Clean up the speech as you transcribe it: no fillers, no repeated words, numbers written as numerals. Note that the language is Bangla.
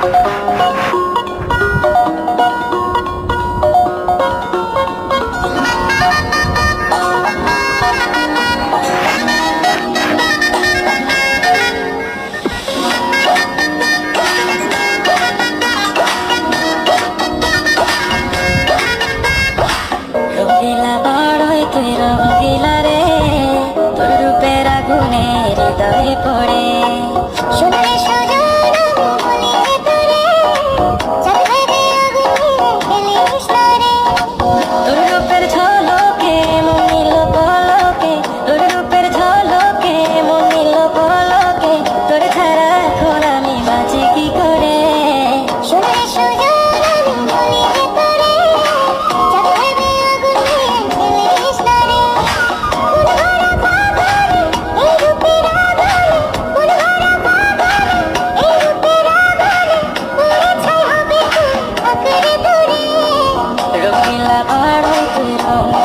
রঙিলা বড়ই তুই রঙিলা রে, তোর রূপের আগুনে হৃদয়ে পড়ে। সোনারে সুজন ভুলিয়ে তোরে, চাঁদ ভেবে আগুনে খেলিস না রে। তোর রূপের ঝলকে মন নিল পলকে, তোর রূপের ঝলকে মন নিল পলকে, তোর ছাড়া এখন আমি বাঁচি কি করে। সোনারে সুজন ভুলিয়ে তোরে, চাঁদ ভেবে আগুনে খেলিস না রে। মন ভরা পাগলে এই রূপের আগুনে, মন ভরা পাগলে এই রূপের আগুনে, পুড়ে ছাই হবে তুই আঁকড়ে ধরে। রঙিলা বড়ই তুই রঙিলা